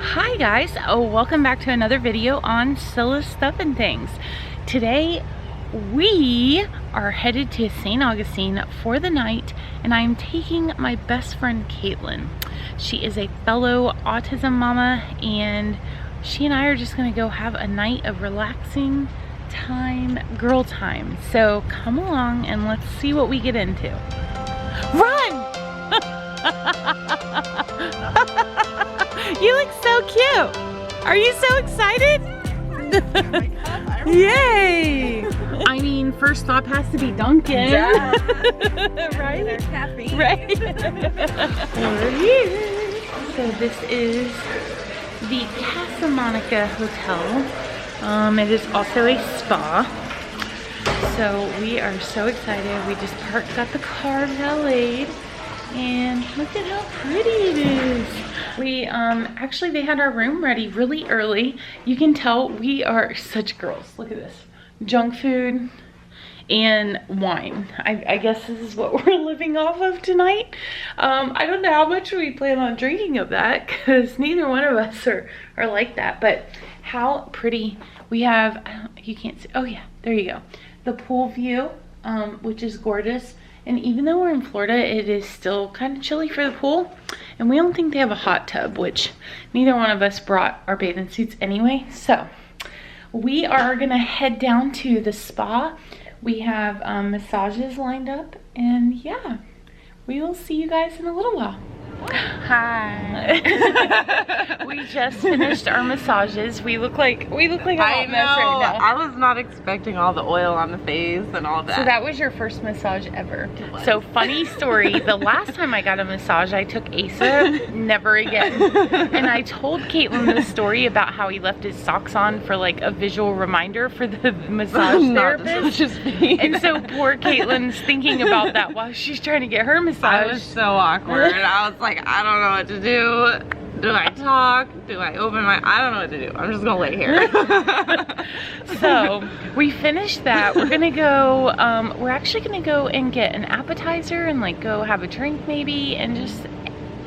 Hi guys, welcome back to another video on Scylla's Stuff and Things. Today we are headed to St. Augustine for the night, and I'm taking my best friend Caitlin. She is a fellow autism mama, and she and I are just gonna go have a night of relaxing time, girl time. So come along and let's see what we get into. Run! You look so cute. Are you so excited? Yay! I mean, first stop has to be Dunkin'. Yeah. Right? Caffeine. Right? We're here. So this is the Casa Monica Hotel. It is also a spa. So we are so excited. We just got the car valeted. And look at how pretty it is. We actually, they had our room ready really early. You can tell we are such girls. Look at this. Junk food and wine. I guess this is what we're living off of tonight. I don't know how much we plan on drinking of that, because neither one of us are like that. But how pretty. We have, you can't see, oh yeah, there you go. The pool view, which is gorgeous. And even though we're in Florida, it is still kind of chilly for the pool. And we don't think they have a hot tub, which neither one of us brought our bathing suits anyway. So we are gonna head down to the spa. We have massages lined up, and yeah, we will see you guys in a little while. Hi. We just finished our massages. We look like a hot mess right now. I was not expecting all the oil on the face and all that. So that was your first massage ever. So funny story, the last time I got a massage, I took Asa, never again. And I told Caitlin the story about how he left his socks on for like a visual reminder for the massage therapist. And so poor Caitlin's thinking about that while she's trying to get her massage. I was so awkward. I was like, I don't know what to do. Do I talk? Do I open my, I don't know what to do. I'm just gonna lay here. So we finished that. We're gonna go, we're actually gonna go and get an appetizer and like go have a drink maybe and just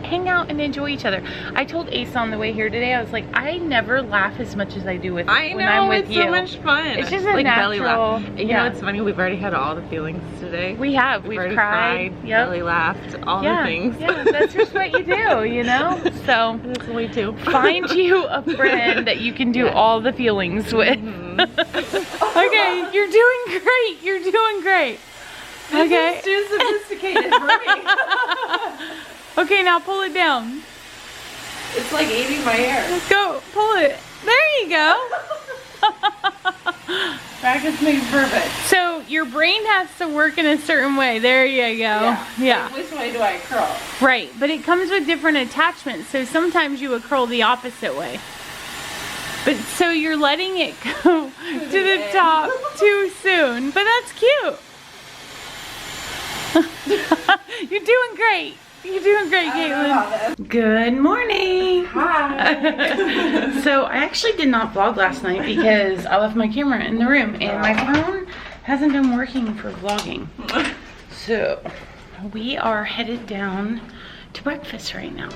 hang out and enjoy each other. I told Asa on the way here today, I was like, I never laugh as much as I do when I'm with you. It's so much fun. It's just a like natural belly laugh. You know, it's funny, we've already had all the feelings today. We have. We've already cried. Yep. Belly laughed, all the things. Yeah, that's just what you do, you know? So that's the way too. Find you a friend that you can do all the feelings with. Okay, you're doing great. You're doing great. Okay. This is too sophisticated for me. Okay, now pull it down. It's like eating my hair. Let's go, pull it. There you go. Practice makes perfect. So your brain has to work in a certain way. There you go. Yeah. Like, which way do I curl? Right, but it comes with different attachments. So sometimes you would curl the opposite way. But so you're letting it go to the top too soon. But that's cute. You're doing great. You're doing great, Caitlin. Good morning. Hi. So I actually did not vlog last night because I left my camera in the room and my phone hasn't been working for vlogging. So we are headed down to breakfast right now.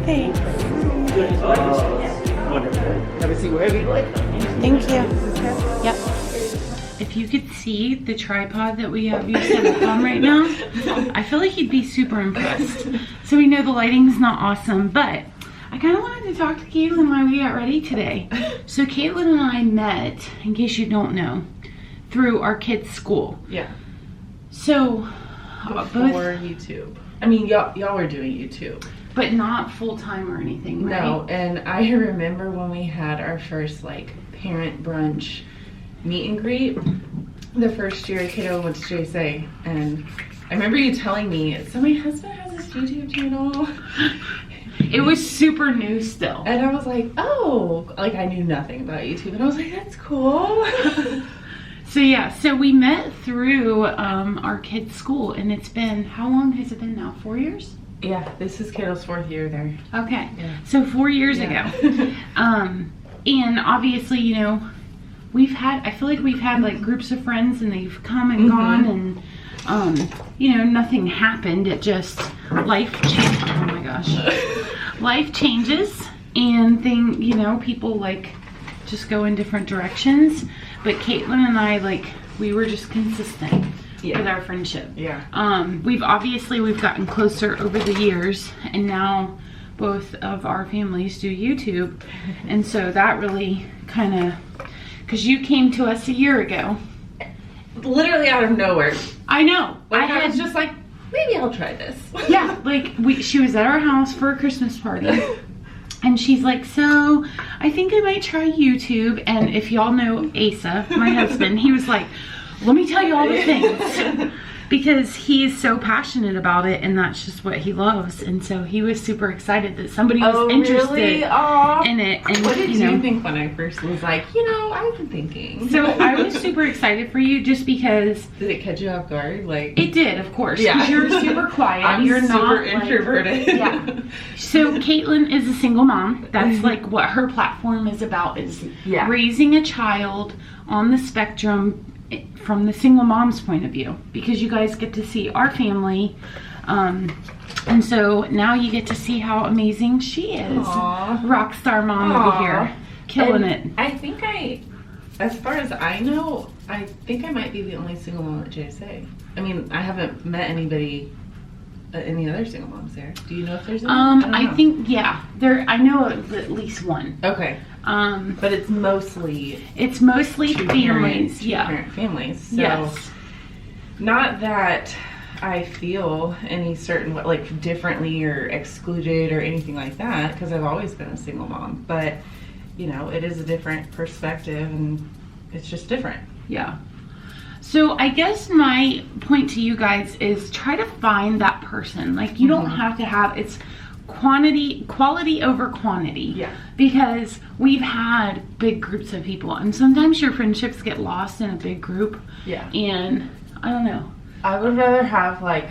Thanks. Have a seat wherever you like. Thank you. Yep. If you could see the tripod that we have you set up on right now, I feel like you'd be super impressed. So we know the lighting's not awesome, but I kind of wanted to talk to Caitlin while we got ready today. So Caitlin and I met, in case you don't know, through our kids' school. Yeah. So Before YouTube. I mean, y'all were doing YouTube. But not full-time or anything, right? No, and I remember when we had our first like parent brunch meet and greet, the first year kiddo went to JSA, and I remember you telling me, so my husband has this YouTube channel. It was super new still. And I was like, oh, like I knew nothing about YouTube, and I was like, that's cool. So yeah, so we met through our kids' school, and it's been, how long has it been now? 4 years? Yeah, this is kiddo's 4th year there. Okay, yeah. so 4 years ago. And obviously, you know, I feel like we've had like groups of friends and they've come and gone, and you know, nothing happened. It just, life changed. Oh my gosh. Life changes, and you know, people like just go in different directions. But Caitlin and I, like, we were just consistent with our friendship. We've gotten closer over the years, and now both of our families do YouTube. And so that really kind of, because you came to us a year ago. Literally out of nowhere. I know. Like, I was just like, maybe I'll try this. Yeah, like she was at our house for a Christmas party. And she's like, so I think I might try YouTube. And if y'all know Asa, my husband, he was like, let me tell you all the things. Because he is so passionate about it, and that's just what he loves. And so he was super excited that somebody was interested in it. And what did you think when I first was like, you know, I've been thinking? So I was super excited for you just because. Did it catch you off guard? Like, it did, of course. Yeah. You're super quiet. You're super not introverted. Like, yeah. So Caitlin is a single mom. That's like what her platform is about, is raising a child on the spectrum from the single mom's point of view, because you guys get to see our family, and so now you get to see how amazing she is. Rock star mom over here, killing it. I think as far as I know, I think I might be the only single mom at JSA. I mean, I haven't met any other single moms there. Do you know if there's any? I think I know of at least one. Okay. But it's mostly families. Two-parent families. So yes. Not that I feel any certain like differently or excluded or anything like that, because I've always been a single mom. But you know, it is a different perspective, and it's just different. Yeah. So I guess my point to you guys is try to find that person. Like, you don't have to have, it's quality over quantity. Yeah. Because we've had big groups of people, and sometimes your friendships get lost in a big group. Yeah. And I don't know. I would rather have like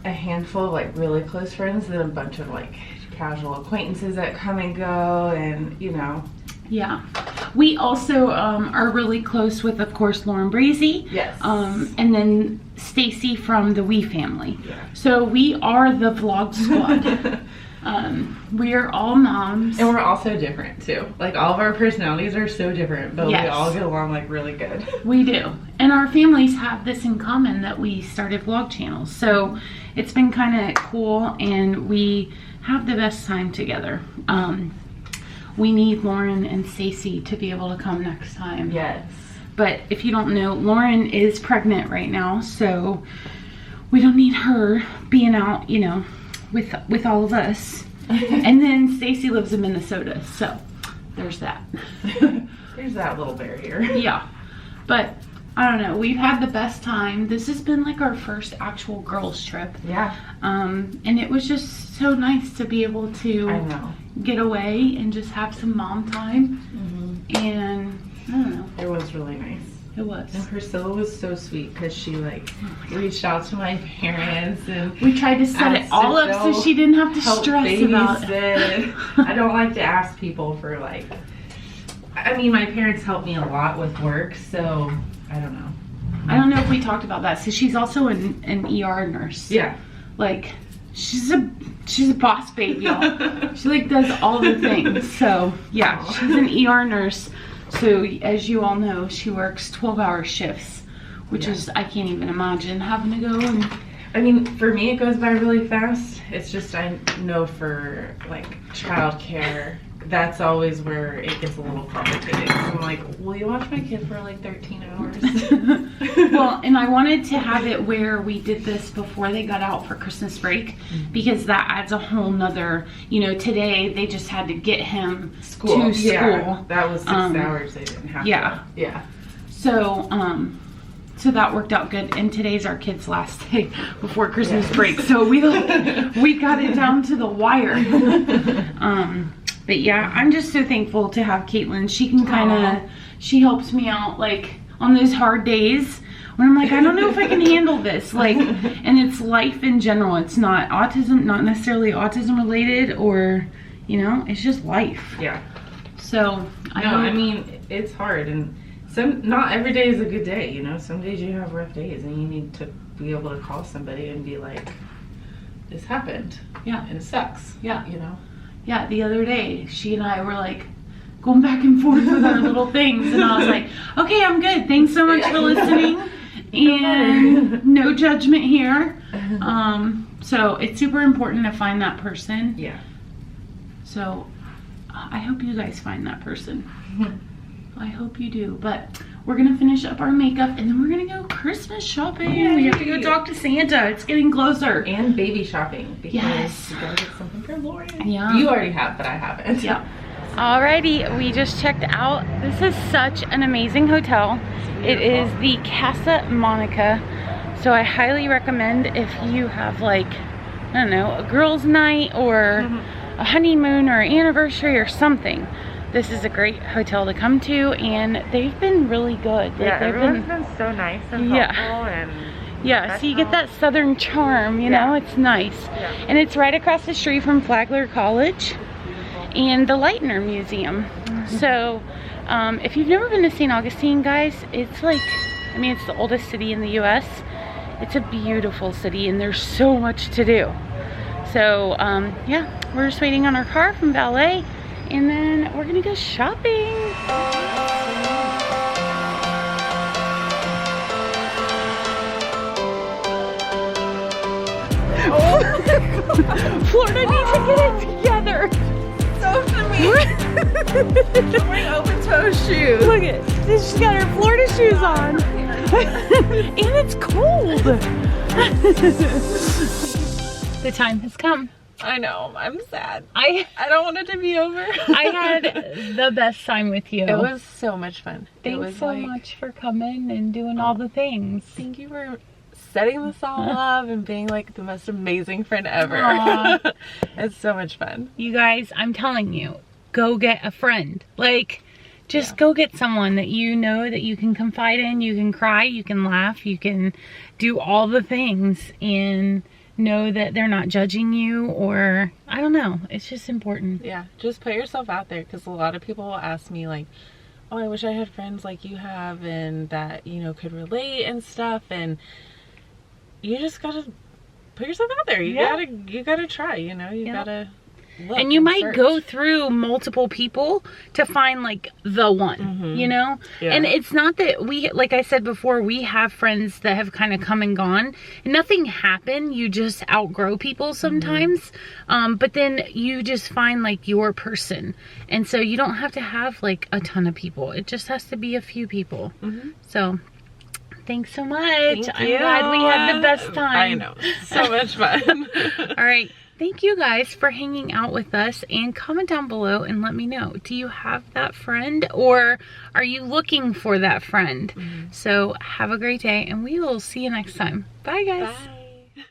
a handful of like really close friends than a bunch of like casual acquaintances that come and go, and you know. Yeah. We also are really close with, of course, Lauren Brazy. Yes. And then Stacy from the Wee family. Yeah. So we are the vlog squad. We are all moms. And we're also different too. Like, all of our personalities are so different, but we all get along like really good. We do. And our families have this in common, that we started vlog channels. So it's been kind of cool, and we have the best time together. We need Lauren and Stacy to be able to come next time. Yes. But if you don't know, Lauren is pregnant right now, so we don't need her being out, you know, with all of us. And then Stacy lives in Minnesota, so there's that. There's that little barrier. Yeah. But I don't know, we've had the best time. This has been like our first actual girls trip. Yeah. And it was just so nice to be able to get away and just have some mom time. And I don't know. It was really nice. It was. And Priscilla was so sweet, because she like reached out to my parents, and we tried to set it all up so she didn't have to stress about it. I don't like to ask people for like, I mean, my parents helped me a lot with work, so I don't know. I don't know if we talked about that. So she's also an ER nurse. Yeah. Like, she's a boss baby, y'all. She like does all the things. So yeah, she's an ER nurse. So as you all know, she works 12-hour shifts, which is, I can't even imagine having to go. And I mean, for me, it goes by really fast. It's just, I know for like childcare, that's always where it gets a little complicated. So I'm like, will you watch my kid for like 13 hours? Well, and I wanted to have it where we did this before they got out for Christmas break, because that adds a whole nother, you know, today they just had to get him to school. Yeah, that was 6 hours they didn't have to. Yeah. So, so that worked out good. And today's our kid's last day before Christmas break. So we got it down to the wire. But yeah, I'm just so thankful to have Caitlin. She can she helps me out like on those hard days when I'm like, I don't know if I can handle this. Like, and it's life in general. It's not autism, not necessarily autism related, or, you know, it's just life. Yeah. So I mean, it's hard, and not every day is a good day, you know. Some days you have rough days, and you need to be able to call somebody and be like, this happened. Yeah. And it sucks. Yeah. You know? Yeah, the other day, she and I were like going back and forth with our little things, and I was like, okay, I'm good. Thanks so much for listening, and no judgment here. So it's super important to find that person. Yeah. So I hope you guys find that person. I hope you do. But we're gonna finish up our makeup, and then we're gonna go Christmas shopping. Yay. We have to go talk to Santa. It's getting closer. And baby shopping, because Yes. you gotta get something for Lauren. Yeah. You already have, but I haven't. Yeah. Alrighty, we just checked out. This is such an amazing hotel. It is the Casa Monica. So I highly recommend if you have, like, I don't know, a girls' night or a honeymoon or anniversary or something. This is a great hotel to come to, and they've been really good. Yeah, they've everyone's been so nice and helpful, and yeah, so you get that southern charm, you know, it's nice. Yeah. And it's right across the street from Flagler College and the Lightner Museum. So if you've never been to St. Augustine, guys, it's like, I mean, it's the oldest city in the US. It's a beautiful city, and there's so much to do. So yeah, we're just waiting on our car from valet, and then we're gonna go shopping. Florida needs to get it together. So for me. I'm wearing open-toe shoes. Look at it. She's got her Florida shoes on. And it's cold. The time has come. I know, I'm sad. I don't want it to be over. I had the best time with you. It was so much fun. It Thanks was so much for coming and doing all the things. Thank you for setting this all up and being like the most amazing friend ever. Aw. It's so much fun. You guys, I'm telling you, go get a friend. Like, just go get someone that you know that you can confide in. You can cry, you can laugh, you can do all the things, and know that they're not judging you, or I don't know, it's just important. Yeah, just put yourself out there, because a lot of people will ask me like, oh, I wish I had friends like you have, and that, you know, could relate and stuff, and you just gotta put yourself out there. You gotta try, you know, you gotta look. And you might search. go through multiple people to find like the one, you know? Yeah. And it's not that we, like I said before, we have friends that have kind of come and gone, and nothing happened. You just outgrow people sometimes. But then you just find like your person. And so you don't have to have like a ton of people. It just has to be a few people. So thanks so much. I'm glad we had the best time. I know, so much fun. All right. Thank you guys for hanging out with us, and comment down below and let me know. Do you have that friend, or are you looking for that friend? So have a great day, and we will see you next time. Bye guys. Bye.